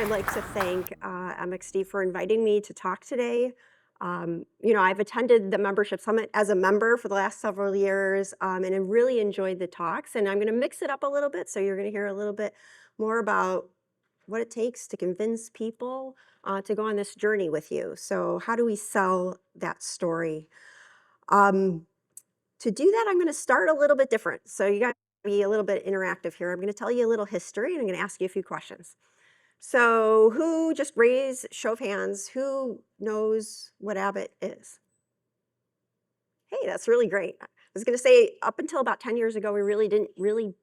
I'd like to thank MxD for inviting me to talk today. I've attended the membership summit as a member for the last several years, and I really enjoyed the talks. And I'm going to mix it up a little bit, so you're going to hear a little bit more about what it takes to convince people to go on this journey with you. So how do we sell that story? To do that, I'm going to start a little bit different. So you got to be a little bit interactive here. I'm going to tell you a little history, and I'm going to ask you a few questions. So who, just raise, show of hands, who knows what Abbott is? Hey, that's really great. I was going to say, up until about 10 years ago, we really didn't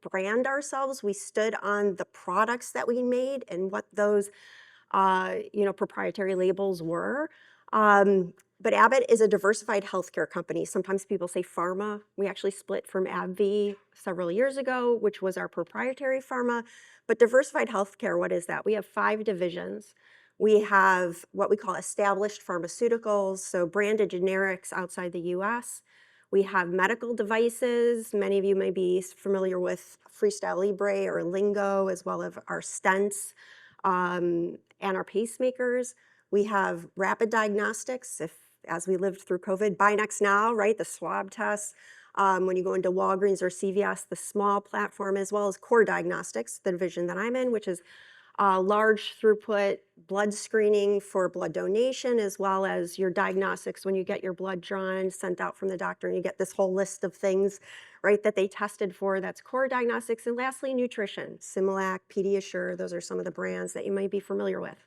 brand ourselves. We stood on the products that we made and what those proprietary labels were. But Abbott is a diversified healthcare company. Sometimes people say pharma. We actually split from AbbVie several years ago, which was our proprietary pharma. But diversified healthcare, what is that? We have 5 divisions. We have what we call established pharmaceuticals, so branded generics outside the US. We have medical devices. Many of you may be familiar with Freestyle Libre or Lingo, as well as our stents and our pacemakers. We have rapid diagnostics, as we lived through COVID, Buy Next Now, right? The swab tests. When you go into Walgreens or CVS, the small platform, as well as core diagnostics, the division that I'm in, which is large throughput blood screening for blood donation, as well as your diagnostics when you get your blood drawn, sent out from the doctor, and you get this whole list of things, right, that they tested for. That's core diagnostics. And lastly, nutrition, Similac, Pediasure, those are some of the brands that you might be familiar with.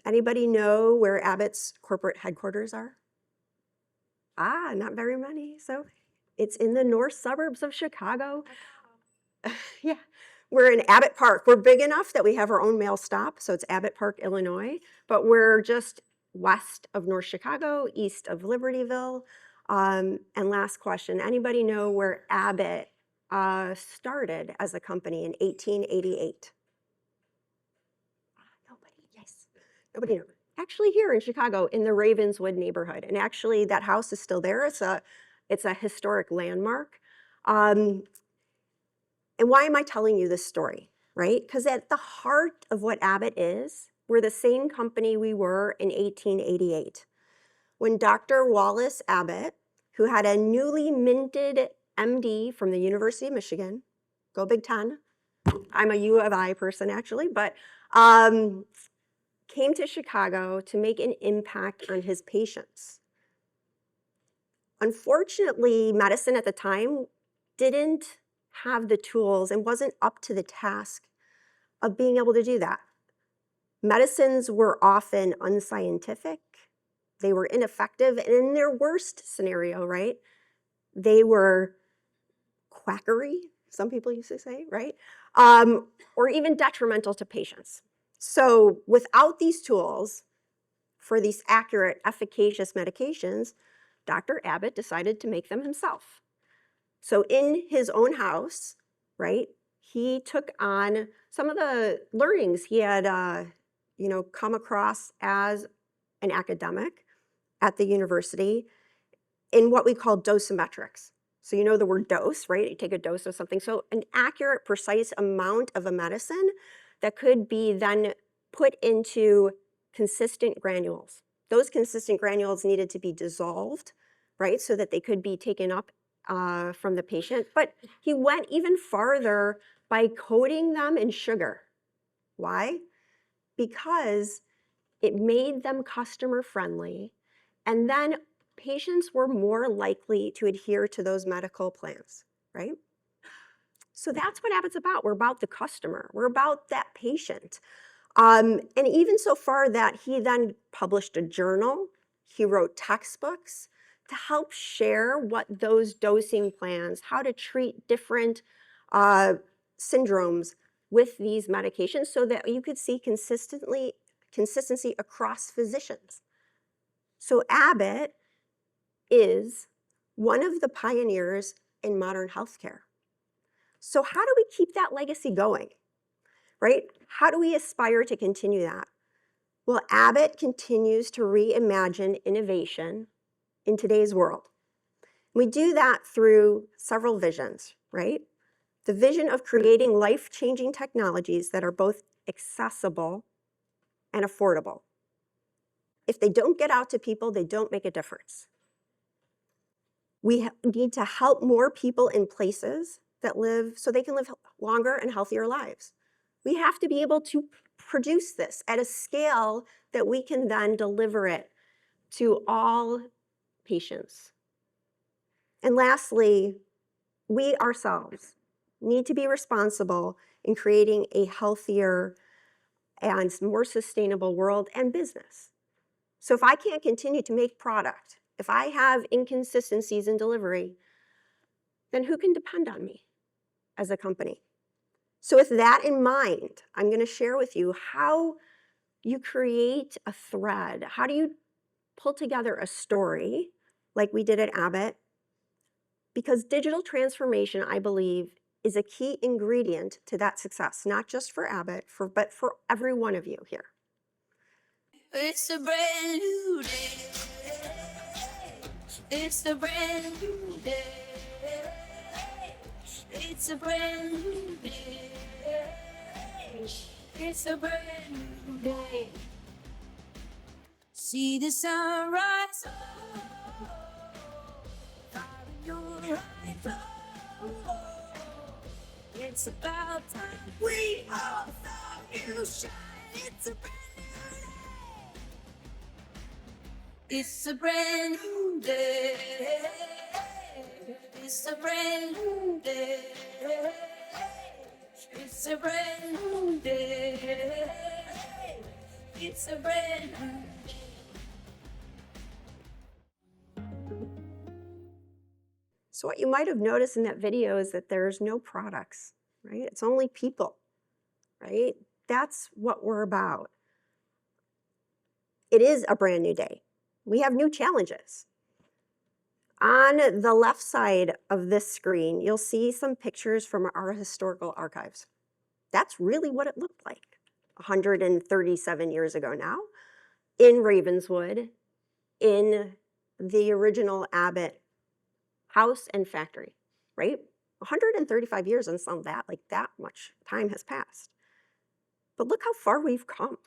Anybody know where Abbott's corporate headquarters are? Not very many. So it's in the north suburbs of Chicago. Yeah, we're in Abbott Park. We're big enough that we have our own mail stop. So it's Abbott Park, Illinois. But we're just west of North Chicago, east of Libertyville. And last question, anybody know where Abbott started as a company in 1888? Nobody knows. Actually here in Chicago, in the Ravenswood neighborhood. And actually that house is still there. It's a historic landmark. And why am I telling you this story, right? Because at the heart of what Abbott is, we're the same company we were in 1888. When Dr. Wallace Abbott, who had a newly minted MD from the University of Michigan, go Big Ten. I'm a U of I person actually, but came to Chicago to make an impact on his patients. Unfortunately, medicine at the time didn't have the tools and wasn't up to the task of being able to do that. Medicines were often unscientific, they were ineffective, and in their worst scenario, right, they were quackery, some people used to say, right, or even detrimental to patients. So without these tools for these accurate, efficacious medications, Dr. Abbott decided to make them himself. So in his own house, right, he took on some of the learnings he had, come across as an academic at the university in what we call dosimetrics. So you know the word dose, right? You take a dose of something. So an accurate, precise amount of a medicine that could be then put into consistent granules. Those consistent granules needed to be dissolved, right, so that they could be taken up from the patient. But he went even farther by coating them in sugar. Why? Because it made them customer friendly, and then patients were more likely to adhere to those medical plans, right? So that's what Abbott's about. We're about the customer. We're about that patient. And even so far that he then published a journal, he wrote textbooks to help share what those dosing plans, how to treat different syndromes with these medications so that you could see consistency across physicians. So Abbott is one of the pioneers in modern healthcare. So how do we keep that legacy going, right? How do we aspire to continue that? Well, Abbott continues to reimagine innovation in today's world. We do that through several visions, right? The vision of creating life-changing technologies that are both accessible, and affordable. If they don't get out to people, they don't make a difference. We need to help more people in places that live so they can live longer and healthier lives. We have to be able to produce this at a scale that we can then deliver it to all patients. And lastly, we ourselves need to be responsible in creating a healthier and more sustainable world and business. So if I can't continue to make product, if I have inconsistencies in delivery, then who can depend on me as a company? So with that in mind, I'm going to share with you how you create a thread. How do you pull together a story like we did at Abbott? Because digital transformation, I believe, is a key ingredient to that success, not just for Abbott, but for every one of you here. It's a brand new day. It's a brand new day. It's a brand new day. It's a brand new day. See the sunrise. It's about time we all saw you shine. It's a brand It's a brand new day. It's a brand new day. It's a brand new day. It's a brand new day. So what you might have noticed in that video is that there's no products, right? It's only people, right? That's what we're about. It is a brand new day. We have new challenges. On the left side of this screen, you'll see some pictures from our historical archives. That's really what it looked like 137 years ago now in Ravenswood, in the original Abbott house and factory, right? 135 years and some of that, like that much time has passed. But look how far we've come.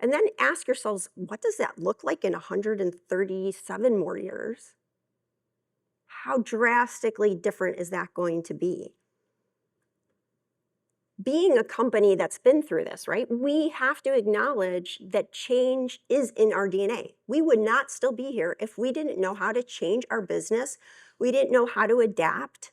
And then ask yourselves, what does that look like in 137 more years? How drastically different is that going to be? Being a company that's been through this, right? We have to acknowledge that change is in our DNA. We would not still be here if we didn't know how to change our business. We didn't know how to adapt.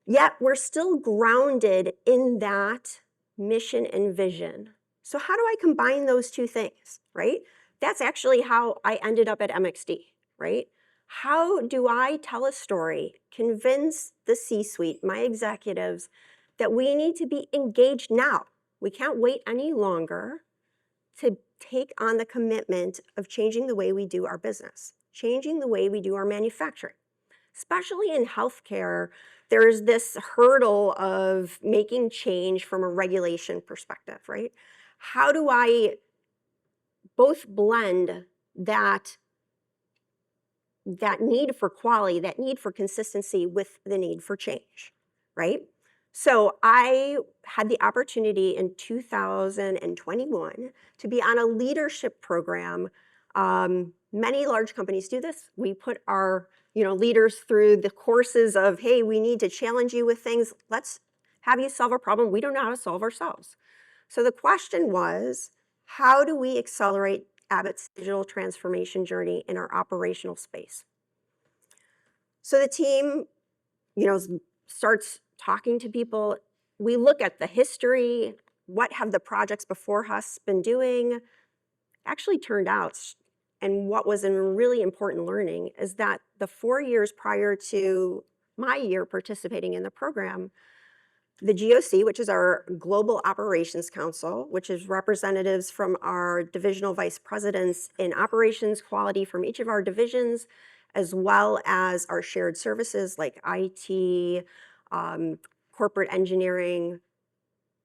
Yet we're still grounded in that mission and vision. So how do I combine those two things, right? That's actually how I ended up at MxD, right? How do I tell a story, convince the C-suite, my executives, that we need to be engaged now? We can't wait any longer to take on the commitment of changing the way we do our business, changing the way we do our manufacturing. Especially in healthcare, there's this hurdle of making change from a regulation perspective, right? How do I both blend that need for quality, that need for consistency with the need for change, right? So I had the opportunity in 2021 to be on a leadership program. Many large companies do this. We put our leaders through the courses of, hey, we need to challenge you with things. Let's have you solve a problem we don't know how to solve ourselves. So the question was, how do we accelerate Abbott's digital transformation journey in our operational space? So the team, starts talking to people. We look at the history. What have the projects before us been doing? Actually turned out, and what was a really important learning is that the 4 years prior to my year participating in the program, the GOC, which is our Global Operations Council, which is representatives from our divisional vice presidents in operations quality from each of our divisions, as well as our shared services like IT, corporate engineering.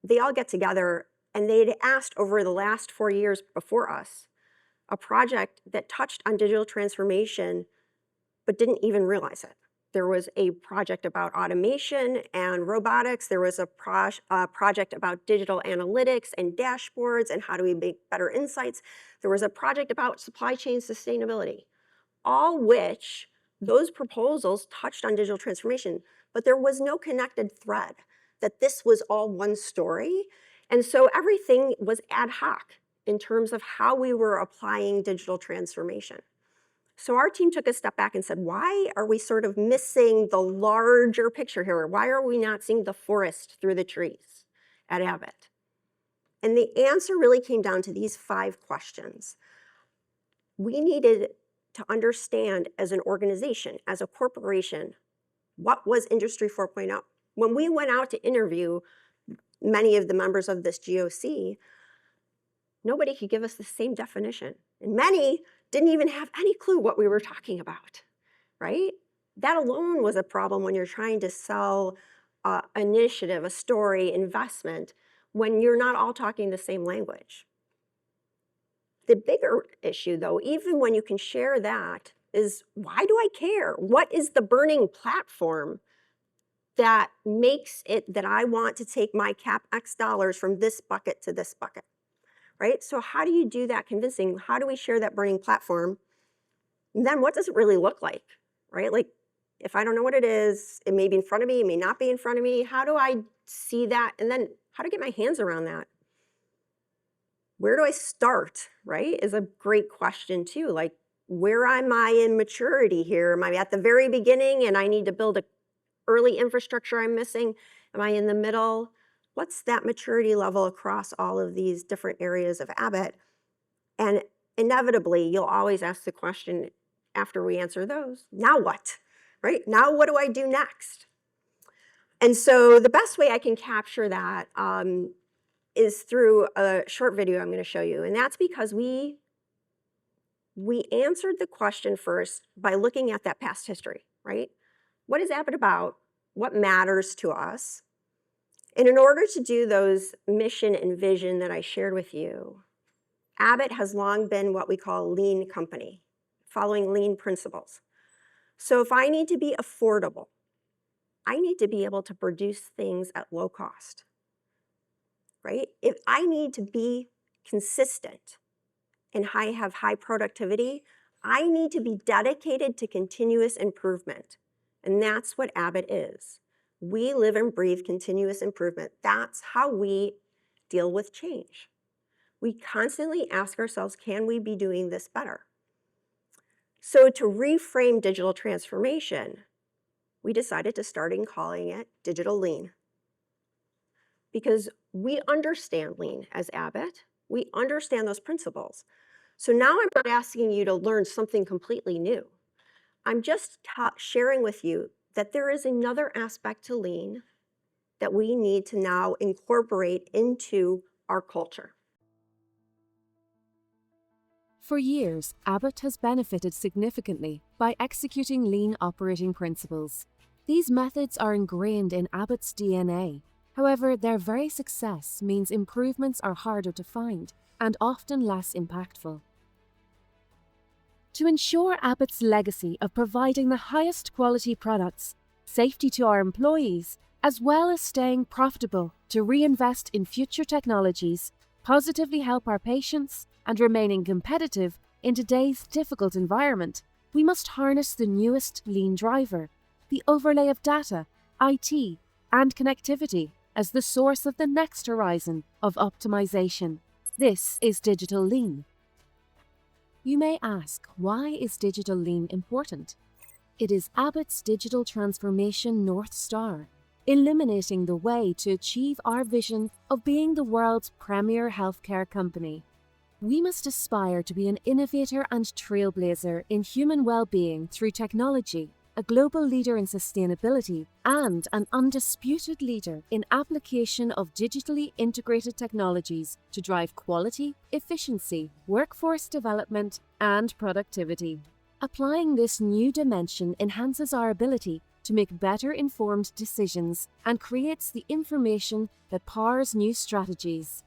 They all get together, and they'd asked over the last 4 years before us a project that touched on digital transformation, but didn't even realize it. There was a project about automation and robotics. There was a project about digital analytics and dashboards and how do we make better insights. There was a project about supply chain sustainability, all which those proposals touched on digital transformation, but there was no connected thread that this was all one story. And so everything was ad hoc in terms of how we were applying digital transformation. So our team took a step back and said, why are we sort of missing the larger picture here? Why are we not seeing the forest through the trees at Abbott? And the answer really came down to these 5 questions. We needed to understand as an organization, as a corporation, what was Industry 4.0? When we went out to interview many of the members of this GOC, nobody could give us the same definition. And many didn't even have any clue what we were talking about, right? That alone was a problem when you're trying to sell an initiative, a story, investment, when you're not all talking the same language. The bigger issue, though, even when you can share that, is why do I care? What is the burning platform that makes it that I want to take my CapEx dollars from this bucket to this bucket? Right? So how do you do that convincing? How do we share that burning platform? And then what does it really look like, right? Like, if I don't know what it is, it may be in front of me, it may not be in front of me. How do I see that? And then how to get my hands around that? Where do I start, right? Is a great question too. Like, where am I in maturity here? Am I at the very beginning and I need to build a early infrastructure I'm missing? Am I in the middle? What's that maturity level across all of these different areas of Abbott? And inevitably, you'll always ask the question after we answer those, now what? Right? Now what do I do next? And so the best way I can capture that is through a short video I'm going to show you. And that's because we answered the question first by looking at that past history, right? What is Abbott about? What matters to us? And in order to do those mission and vision that I shared with you, Abbott has long been what we call a lean company, following lean principles. So if I need to be affordable, I need to be able to produce things at low cost, right? If I need to be consistent and have high productivity, I need to be dedicated to continuous improvement. And that's what Abbott is. We live and breathe continuous improvement. That's how we deal with change. We constantly ask ourselves, can we be doing this better? So to reframe digital transformation, we decided to start calling it digital lean. Because we understand lean as Abbott. We understand those principles. So now I'm not asking you to learn something completely new. I'm just sharing with you that there is another aspect to lean that we need to now incorporate into our culture. For years, Abbott has benefited significantly by executing lean operating principles. These methods are ingrained in Abbott's DNA. However, their very success means improvements are harder to find and often less impactful. To ensure Abbott's legacy of providing the highest quality products, safety to our employees, as well as staying profitable to reinvest in future technologies, positively help our patients, and remaining competitive in today's difficult environment, we must harness the newest lean driver, the overlay of data, IT, and connectivity as the source of the next horizon of optimization. This is digital lean. You may ask, why is digital lean important? It is Abbott's digital transformation North Star, illuminating the way to achieve our vision of being the world's premier healthcare company. We must aspire to be an innovator and trailblazer in human well-being through technology, a global leader in sustainability, and an undisputed leader in application of digitally integrated technologies to drive quality, efficiency, workforce development, and productivity. Applying this new dimension enhances our ability to make better informed decisions and creates the information that powers new strategies.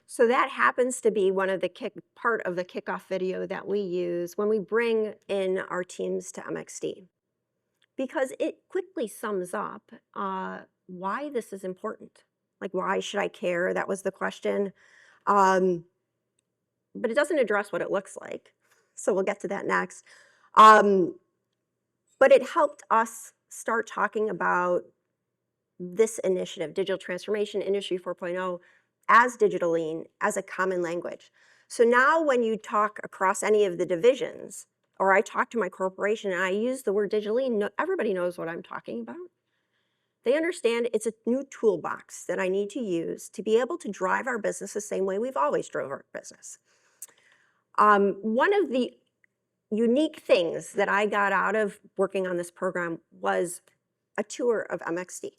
So that happens to be one of the part of the kickoff video that we use when we bring in our teams to MxD. because it quickly sums up why this is important. Like, why should I care? That was the question. Um, but it doesn't address what it looks like. So we'll get to that next. But it helped us start talking about this initiative, Digital Transformation Industry 4.0, as digital lean, as a common language. So now when you talk across any of the divisions, or I talk to my corporation and I use the word digital lean, everybody knows what I'm talking about. They understand it's a new toolbox that I need to use to be able to drive our business the same way we've always drove our business. One of the unique things that I got out of working on this program was a tour of MxD.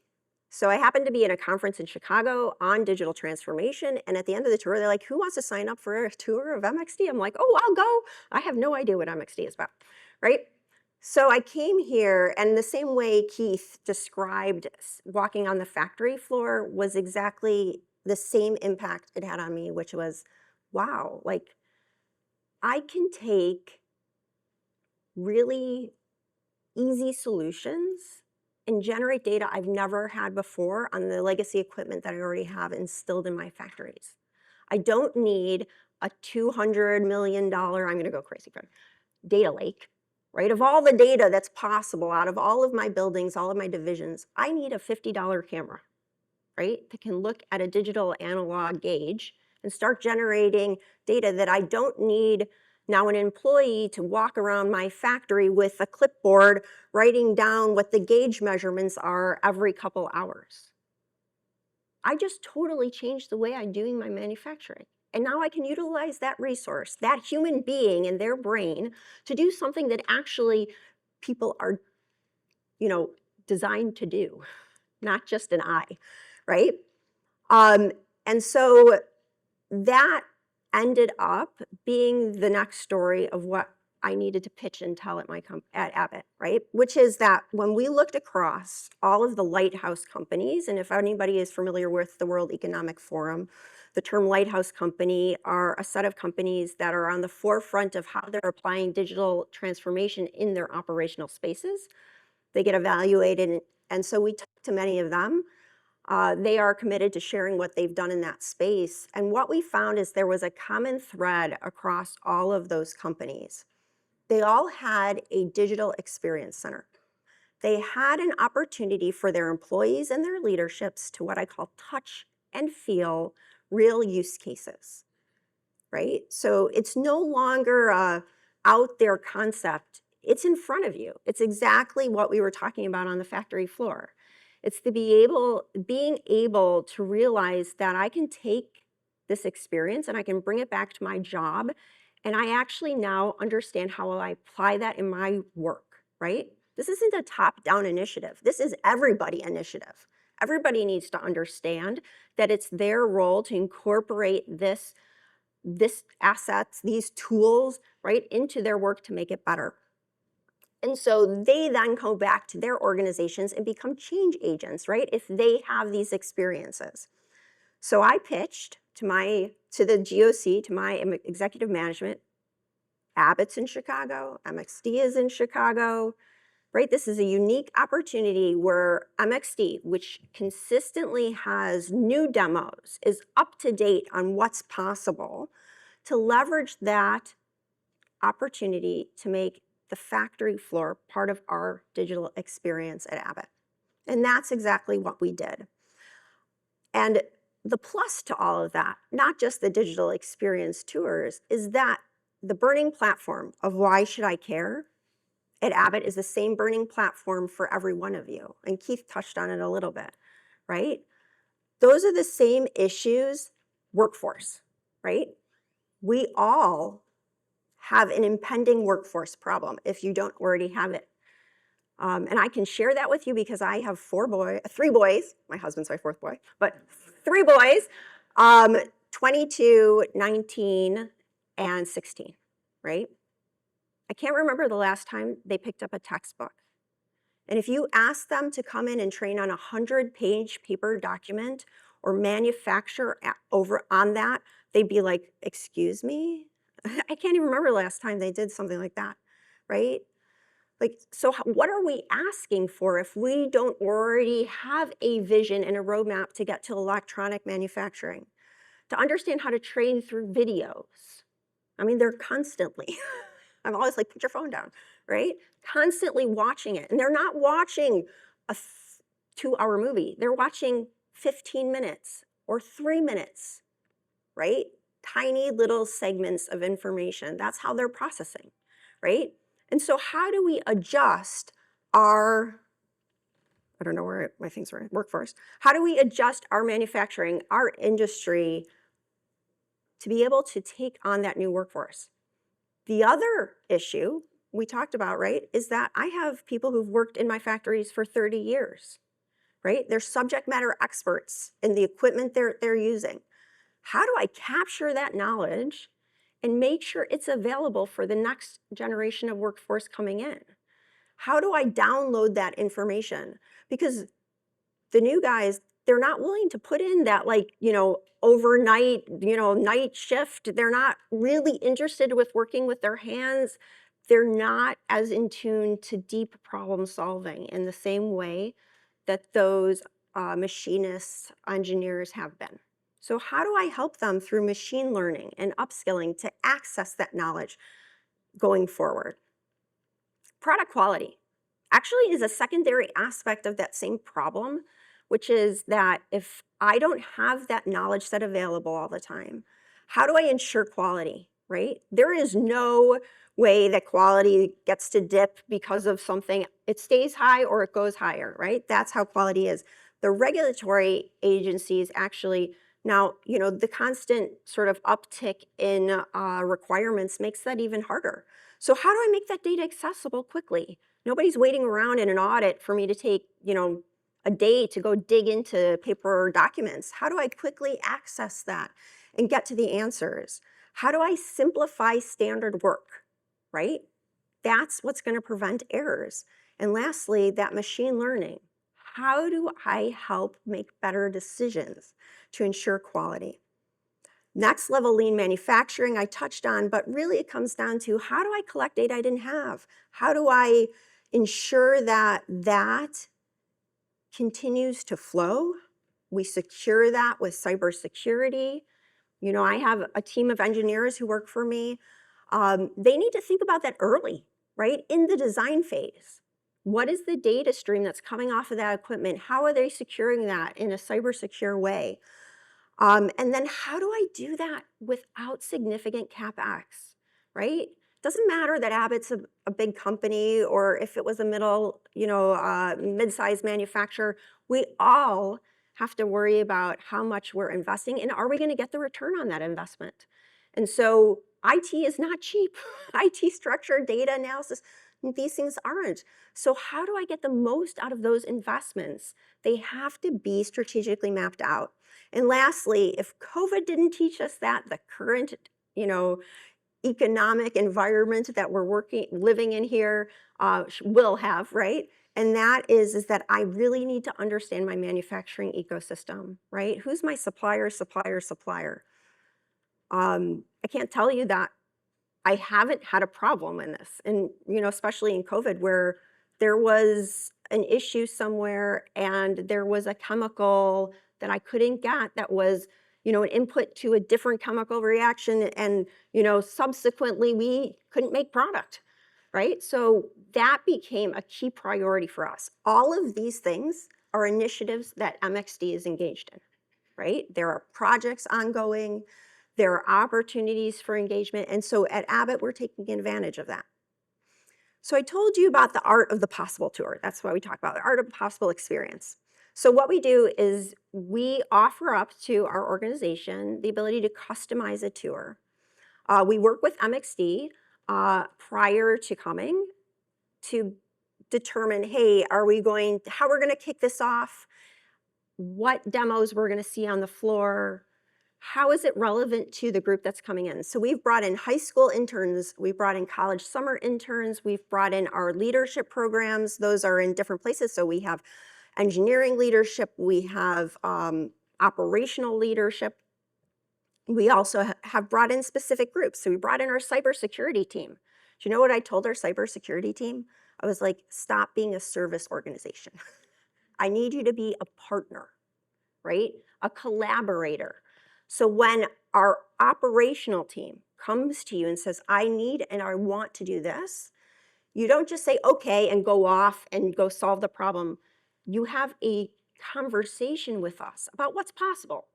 So I happened to be at a conference in Chicago on digital transformation, and at the end of the tour, they're like, who wants to sign up for a tour of MxD? I'm like, oh, I'll go. I have no idea what MxD is about, right? So I came here, and the same way Keith described walking on the factory floor was exactly the same impact it had on me, which was, wow, like I can take really easy solutions and generate data I've never had before on the legacy equipment that I already have instilled in my factories. I don't need a $200 million, I'm going to go crazy, data lake, right? Of all the data that's possible out of all of my buildings, all of my divisions, I need a $50 camera, right? That can look at a digital analog gauge and start generating data that I don't need now an employee to walk around my factory with a clipboard writing down what the gauge measurements are every couple hours. I just totally changed the way I'm doing my manufacturing. And now I can utilize that resource, that human being and their brain, to do something that actually people are, designed to do, not just an eye, right? And so that ended up being the next story of what I needed to pitch and tell at at Abbott, right? Which is that when we looked across all of the lighthouse companies, and if anybody is familiar with the World Economic Forum, the term lighthouse company are a set of companies that are on the forefront of how they're applying digital transformation in their operational spaces. They get evaluated, and so we talked to many of them. They are committed to sharing what they've done in that space. And what we found is there was a common thread across all of those companies. They all had a digital experience center. They had an opportunity for their employees and their leaderships to what I call touch and feel real use cases, right? So it's no longer a out there concept. It's in front of you. It's exactly what we were talking about on the factory floor. It's to being able to realize that I can take this experience and I can bring it back to my job, and I actually now understand how I apply that in my work, right? This isn't a top-down initiative. This is everybody initiative. Everybody needs to understand that it's their role to incorporate this assets, these tools, right, into their work to make it better. And so they then go back to their organizations and become change agents, right, if they have these experiences. So I pitched to the GOC, to my executive management. Abbott's in Chicago, MxD is in Chicago, right? This is a unique opportunity where MxD, which consistently has new demos, is up to date on what's possible, to leverage that opportunity to make the factory floor part of our digital experience at Abbott. And that's exactly what we did. And the plus to all of that, not just the digital experience tours, is that the burning platform of why should I care at Abbott is the same burning platform for every one of you. And Keith touched on it a little bit, right? Those are the same issues, workforce, right? We all have an impending workforce problem if you don't already have it. And I can share that with you because I have three boys. My husband's my fourth boy, but three boys, 22, 19, and 16, right? I can't remember the last time they picked up a textbook. And if you ask them to come in and train on a 100-page paper document or manufacture over on that, they'd be like, excuse me? I can't even remember the last time they did something like that, right? Like, so what are we asking for if we don't already have a vision and a roadmap to get to electronic manufacturing? To understand how to train through videos. I mean, they're constantly, I'm always like, put your phone down, right? Constantly watching it. And they're not watching a 2-hour movie. They're watching 15 minutes or 3 minutes, right? Tiny little segments of information. That's how they're processing, right? And so how do we adjust our, I don't know where my things were, workforce. How do we adjust our manufacturing, our industry to be able to take on that new workforce? The other issue we talked about, right, is that I have people who've worked in my factories for 30 years, right? They're subject matter experts in the equipment they're using. How do I capture that knowledge and make sure it's available for the next generation of workforce coming in? How do I download that information? Because the new guys, they're not willing to put in that, like, overnight, night shift. They're not really interested with working with their hands. They're not as in tune to deep problem solving in the same way that those machinists, engineers have been. So how do I help them through machine learning and upskilling to access that knowledge going forward? Product quality actually is a secondary aspect of that same problem, which is that if I don't have that knowledge set available all the time, how do I ensure quality, right? There is no way that quality gets to dip because of something. It stays high or it goes higher, right? That's how quality is. The regulatory agencies actually, now, the constant sort of uptick in requirements makes that even harder. So how do I make that data accessible quickly? Nobody's waiting around in an audit for me to take, a day to go dig into paper documents. How do I quickly access that and get to the answers? How do I simplify standard work, right? That's what's going to prevent errors. And lastly, that machine learning. How do I help make better decisions to ensure quality? Next level lean manufacturing I touched on, but really it comes down to how do I collect data I didn't have? How do I ensure that that continues to flow? We secure that with cybersecurity. I have a team of engineers who work for me. They need to think about that early, right? In the design phase. What is the data stream that's coming off of that equipment? How are they securing that in a cyber secure way? And then how do I do that without significant CapEx, right? Doesn't matter that Abbott's a big company or if it was a mid-sized manufacturer. We all have to worry about how much we're investing and are we going to get the return on that investment? And so IT is not cheap. IT structure, data analysis, these things aren't. So how do I get the most out of those investments? They have to be strategically mapped out. And lastly, if COVID didn't teach us that, the current, economic environment that we're living in here will have, right? And that is that I really need to understand my manufacturing ecosystem, right? Who's my supplier? I can't tell you that I haven't had a problem in this. And, especially in COVID where there was an issue somewhere and there was a chemical that I couldn't get that was, an input to a different chemical reaction and, subsequently we couldn't make product, right? So that became a key priority for us. All of these things are initiatives that MxD is engaged in, right? There are projects ongoing. There are opportunities for engagement. And so at Abbott, we're taking advantage of that. So I told you about the art of the possible tour. That's what we talk about, the art of the possible experience. So what we do is we offer up to our organization the ability to customize a tour. We work with MxD prior to coming to determine, hey, how we're going to kick this off, what demos we're going to see on the floor, how is it relevant to the group that's coming in? So we've brought in high school interns, we've brought in college summer interns, we've brought in our leadership programs. Those are in different places. So we have engineering leadership, we have operational leadership. We also have brought in specific groups. So we brought in our cybersecurity team. Do you know what I told our cybersecurity team? I was like, stop being a service organization. I need you to be a partner, right? A collaborator. So when our operational team comes to you and says, I need and I want to do this, you don't just say, okay, and go off and go solve the problem. You have a conversation with us about what's possible.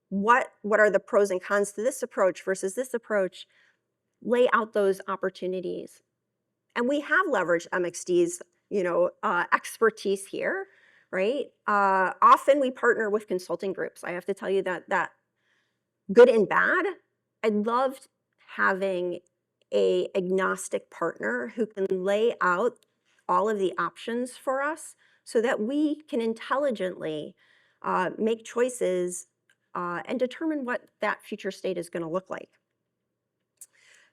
What are the pros and cons to this approach versus this approach? Lay out those opportunities. And we have leveraged MxD's, expertise here, right? Often we partner with consulting groups. I have to tell you that good and bad, I loved having a agnostic partner who can lay out all of the options for us so that we can intelligently make choices and determine what that future state is going to look like.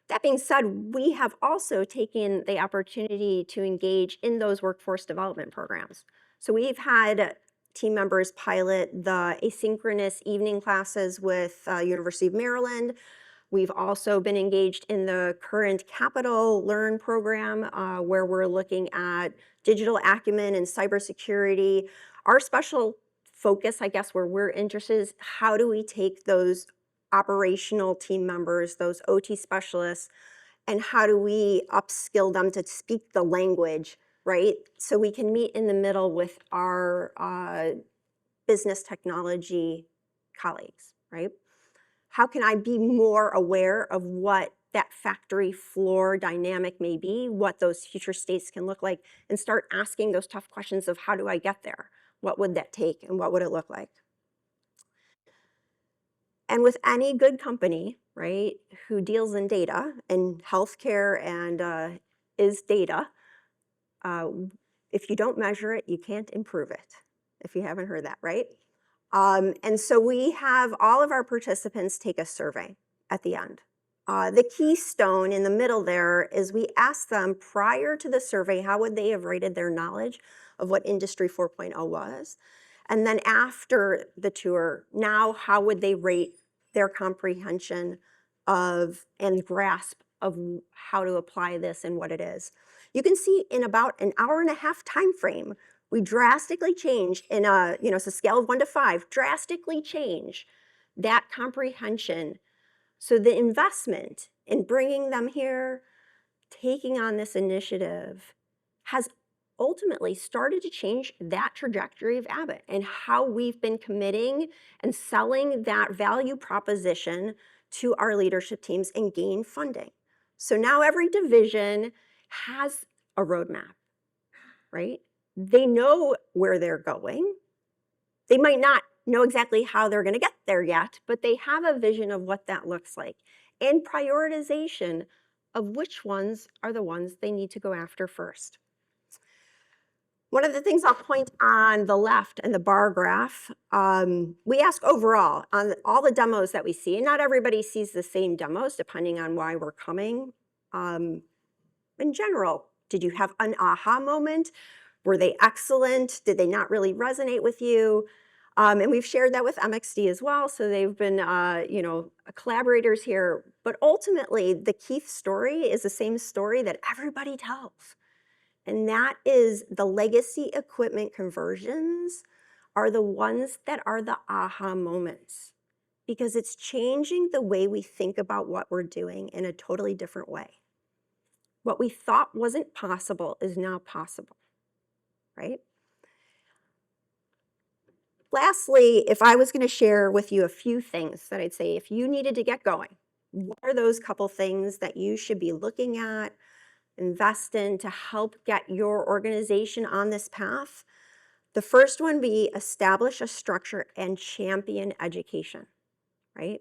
That being said, we have also taken the opportunity to engage in those workforce development programs. So we've had team members pilot the asynchronous evening classes with University of Maryland. We've also been engaged in the current Capital Learn program where we're looking at digital acumen and cybersecurity. Our special focus, I guess, where we're interested is how do we take those operational team members, those OT specialists, and how do we upskill them to speak the language, right? So we can meet in the middle with our business technology colleagues, right? How can I be more aware of what that factory floor dynamic may be, what those future states can look like, and start asking those tough questions of how do I get there? What would that take and what would it look like? And with any good company, right, who deals in data, and healthcare and is data, if you don't measure it, you can't improve it, if you haven't heard that, right? And so we have all of our participants take a survey at the end. The keystone in the middle there is we ask them prior to the survey, how would they have rated their knowledge of what Industry 4.0 was? And then after the tour, now how would they rate their comprehension of and grasp of how to apply this and what it is? You can see in about an hour and a half time frame, we drastically change in it's a scale of 1 to 5, drastically change that comprehension. So the investment in bringing them here, taking on this initiative, has ultimately started to change that trajectory of Abbott and how we've been committing and selling that value proposition to our leadership teams and gain funding. So now every division has a roadmap, right? They know where they're going. They might not know exactly how they're going to get there yet, but they have a vision of what that looks like and prioritization of which ones are the ones they need to go after first. One of the things I'll point on the left in the bar graph, we ask overall on all the demos that we see, and not everybody sees the same demos depending on why we're coming. In general, did you have an aha moment? Were they excellent? Did they not really resonate with you? And we've shared that with MxD as well. So they've been, collaborators here. But ultimately, the Keith story is the same story that everybody tells. And that is the legacy equipment conversions are the ones that are the aha moments. Because it's changing the way we think about what we're doing in a totally different way. What we thought wasn't possible is now possible, right? Lastly, if I was going to share with you a few things that I'd say if you needed to get going, what are those couple things that you should be looking at, invest in to help get your organization on this path? The first one be establish a structure and champion education, right?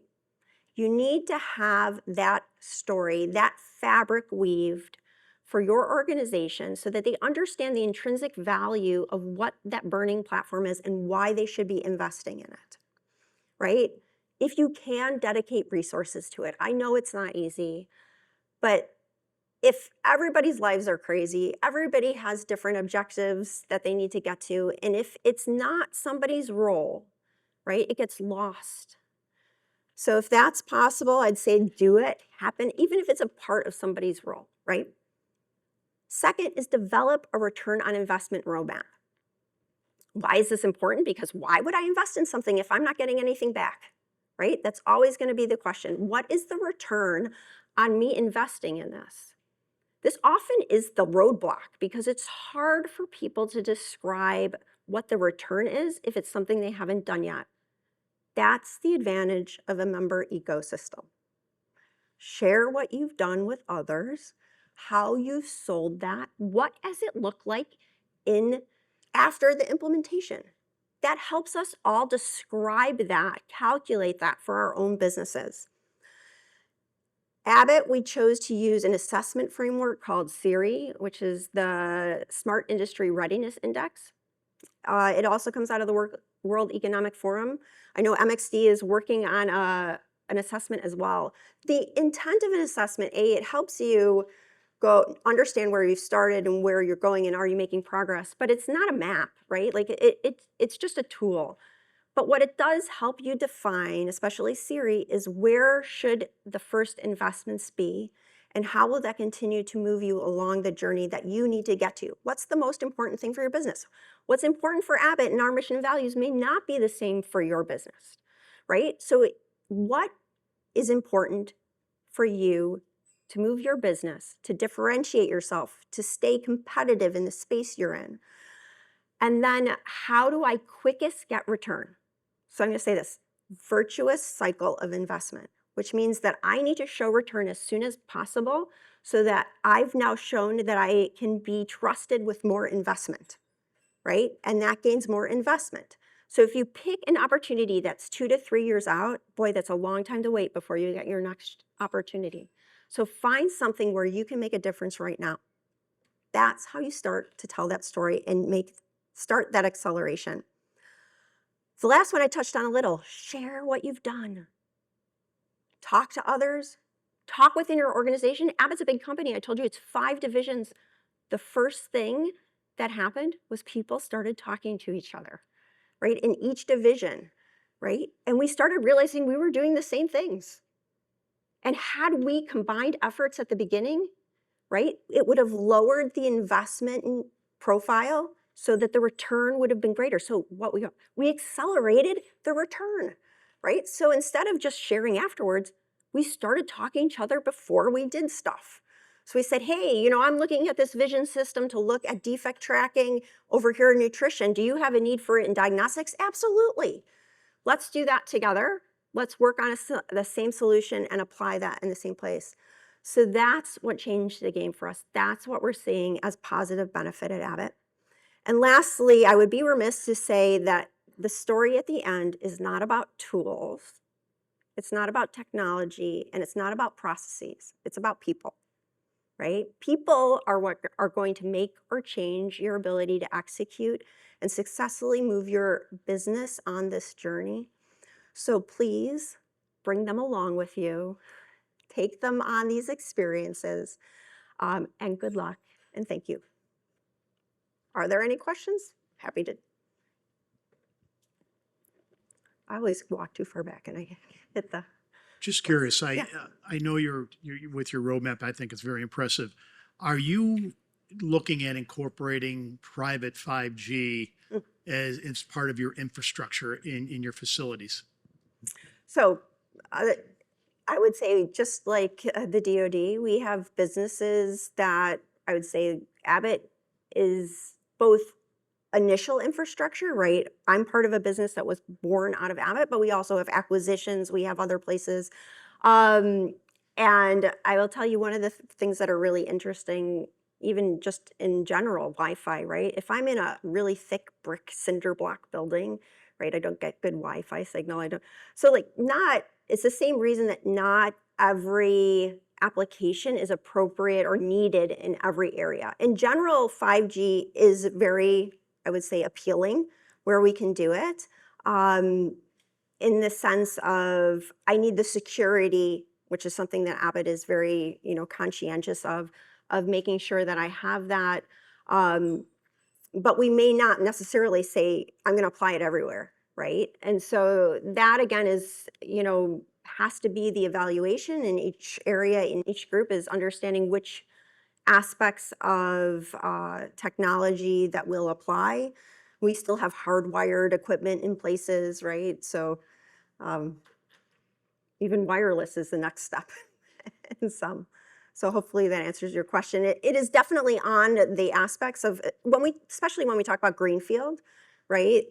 You need to have that story, that fabric weaved for your organization so that they understand the intrinsic value of what that burning platform is and why they should be investing in it, right? If you can dedicate resources to it, I know it's not easy, but if everybody's lives are crazy, everybody has different objectives that they need to get to, and if it's not somebody's role, right, it gets lost. So if that's possible, I'd say do it, happen, even if it's a part of somebody's role. right? Second is develop a return on investment roadmap. Why is this important? Because why would I invest in something if I'm not getting anything back, right? That's always going to be the question. What is the return on me investing in this? This often is the roadblock because it's hard for people to describe what the return is if it's something they haven't done yet. That's the advantage of a member ecosystem. Share what you've done with others, how you've sold that, what does it look like in after the implementation. That helps us all describe that, calculate that for our own businesses. Abbott, we chose to use an assessment framework called SERI, which is the Smart Industry Readiness Index. It also comes out of the World Economic Forum. I know MxD is working on an assessment as well. The intent of an assessment, it helps you go understand where you've started and where you're going and are you making progress, but it's not a map, right? Like it's just a tool. But what it does help you define, especially SERI, is where should the first investments be and how will that continue to move you along the journey that you need to get to? What's the most important thing for your business? What's important for Abbott and our mission and values may not be the same for your business, right? So what is important for you to move your business, to differentiate yourself, to stay competitive in the space you're in? And then how do I quickest get return? So I'm going to say this, virtuous cycle of investment, which means that I need to show return as soon as possible so that I've now shown that I can be trusted with more investment, right? And that gains more investment. So if you pick an opportunity that's 2 to 3 years out, boy, that's a long time to wait before you get your next opportunity. So find something where you can make a difference right now. That's how you start to tell that story and start that acceleration. The last one I touched on a little, share what you've done. Talk to others, talk within your organization. Abbott's a big company. I told you it's 5 divisions. The first thing that happened was people started talking to each other, right? In each division, right? And we started realizing we were doing the same things. And had we combined efforts at the beginning, right, it would have lowered the investment profile so that the return would have been greater. So what we accelerated the return, right? So instead of just sharing afterwards, we started talking to each other before we did stuff. So we said, hey, I'm looking at this vision system to look at defect tracking over here in nutrition. Do you have a need for it in diagnostics? Absolutely. Let's do that together. Let's work on the same solution and apply that in the same place. So that's what changed the game for us. That's what we're seeing as positive benefit at Abbott. And lastly, I would be remiss to say that the story at the end is not about tools. It's not about technology, and it's not about processes. It's about people, right? People are what are going to make or change your ability to execute and successfully move your business on this journey. So please bring them along with you. Take them on these experiences, and good luck, and thank you. Are there any questions? Happy to. I always walk too far back and I hit the. Just curious, Yeah. I know you're with your roadmap. I think it's very impressive. Are you looking at incorporating private 5G as part of your infrastructure in your facilities? So I would say just like the DoD, we have businesses that I would say Abbott is both initial infrastructure, right? I'm part of a business that was born out of Abbott, but we also have acquisitions. We have other places. And I will tell you one of the things that are really interesting, even just in general, Wi-Fi, right? If I'm in a really thick brick cinder block building, right, I don't get good Wi-Fi signal. So it's the same reason that not every application is appropriate or needed in every area. In general, 5G is very, I would say, appealing where we can do it, in the sense of I need the security, which is something that Abbott is very, conscientious of making sure that I have that. But we may not necessarily say, I'm going to apply it everywhere, right? And so that again is, has to be the evaluation in each area, in each group, is understanding which aspects of technology that will apply. We still have hardwired equipment in places, right? So um, even wireless is the next step in some. So hopefully that answers your question. It is definitely on the aspects of especially when we talk about greenfield, right?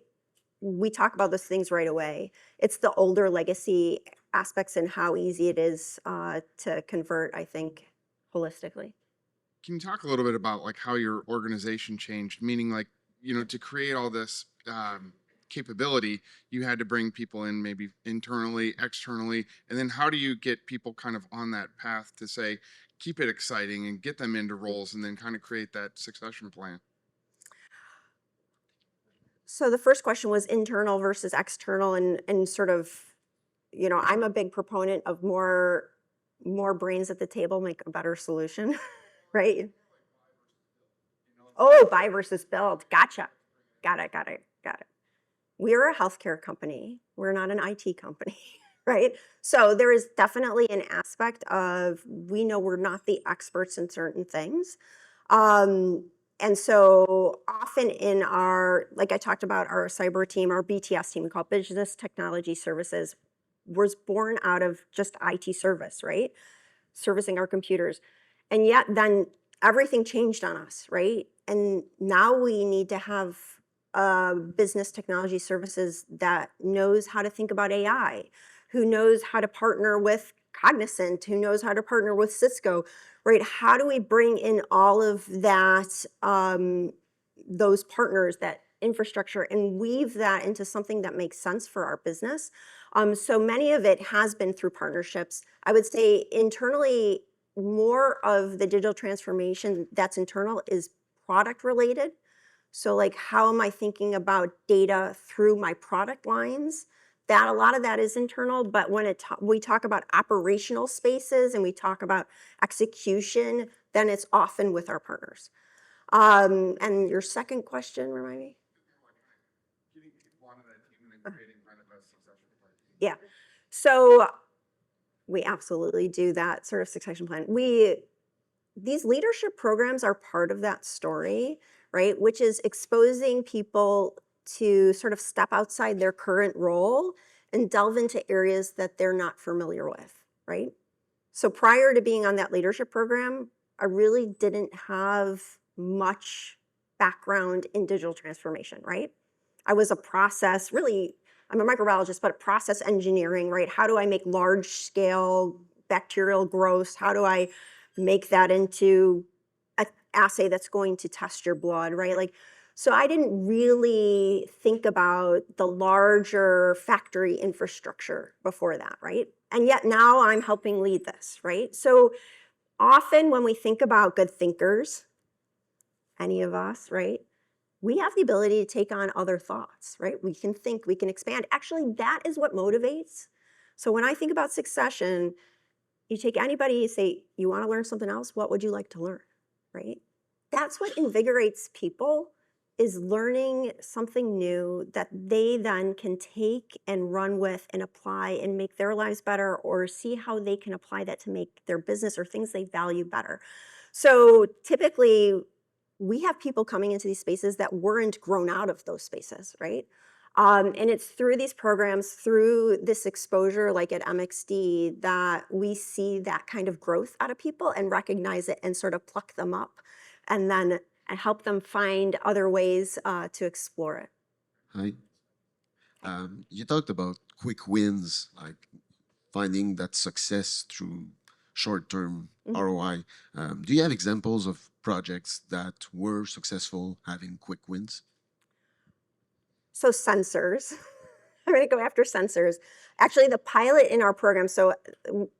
We talk about those things right away. It's the older legacy aspects and how easy it is to convert, I think, holistically. Can you talk a little bit about like how your organization changed? Meaning, like, to create all this capability, you had to bring people in, maybe internally, externally, and then how do you get people kind of on that path to say, keep it exciting and get them into roles, and then kind of create that succession plan? So the first question was internal versus external, and sort of, I'm a big proponent of more brains at the table make a better solution, right? Oh, buy versus build. Gotcha. Got it, got it, got it. We're a healthcare company. We're not an IT company, right? So there is definitely an aspect of we know we're not the experts in certain things. And so often in like I talked about, our cyber team, our BTS team, we call it Business Technology Services, was born out of just IT service, right? Servicing our computers. And yet then everything changed on us, right? And now we need to have business technology services that knows how to think about AI, who knows how to partner with Cognizant, who knows how to partner with Cisco, right? How do we bring in all of that, those partners, that infrastructure, and weave that into something that makes sense for our business? So many of it has been through partnerships. I would say internally, more of the digital transformation that's internal is product related. So like, how am I thinking about data through my product lines? That a lot of that is internal, but when we talk about operational spaces and we talk about execution, then it's often with our partners. And your second question, remind me? Getting people onto that team and then creating kind of a succession plan. Yeah. So we absolutely do that sort of succession plan. These leadership programs are part of that story, right? Which is exposing people to sort of step outside their current role and delve into areas that they're not familiar with, right? So prior to being on that leadership program, I really didn't have much background in digital transformation, right? I was I'm a microbiologist, but process engineering, right? How do I make large scale bacterial growth? How do I make that into an assay that's going to test your blood, right? Like, so I didn't really think about the larger factory infrastructure before that, right? And yet now I'm helping lead this, right? So often when we think about good thinkers, any of us, right? We have the ability to take on other thoughts, right? We can think, we can expand. Actually, that is what motivates. So when I think about succession, you take anybody, you say, you want to learn something else? What would you like to learn, right? That's what invigorates people, is learning something new that they then can take and run with and apply and make their lives better, or see how they can apply that to make their business or things they value better. So typically, we have people coming into these spaces that weren't grown out of those spaces, right? And it's through these programs, through this exposure, like at MxD, that we see that kind of growth out of people and recognize it and sort of pluck them up, and then help them find other ways to explore it. Hi. You talked about quick wins, like finding that success through short-term ROI. Do you have examples of projects that were successful having quick wins? So sensors, I'm going to go after sensors. Actually, the pilot in our program, so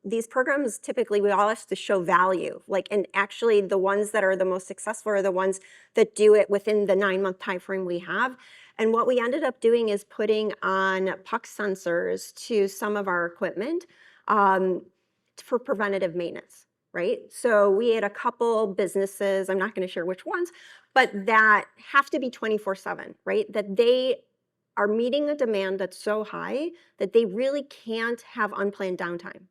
these programs, typically we all have to show value. Like, and actually the ones that are the most successful are the ones that do it within the 9-month time frame we have. And what we ended up doing is putting on puck sensors to some of our equipment for preventative maintenance, right? So we had a couple businesses, I'm not going to share which ones, but that have to be 24/7, right? That they are meeting a demand that's so high that they really can't have unplanned downtime.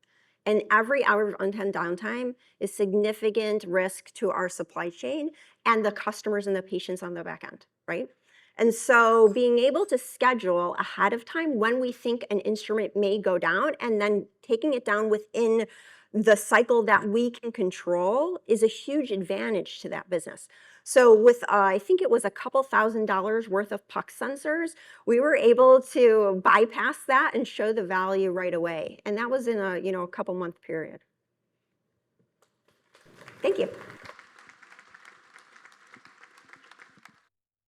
And every hour of unplanned downtime is significant risk to our supply chain and the customers and the patients on the back end, right? And so being able to schedule ahead of time when we think an instrument may go down and then taking it down within the cycle that we can control is a huge advantage to that business. So with, I think it was a couple $1,000s worth of puck sensors, we were able to bypass that and show the value right away. And that was in a, a couple month period. Thank you.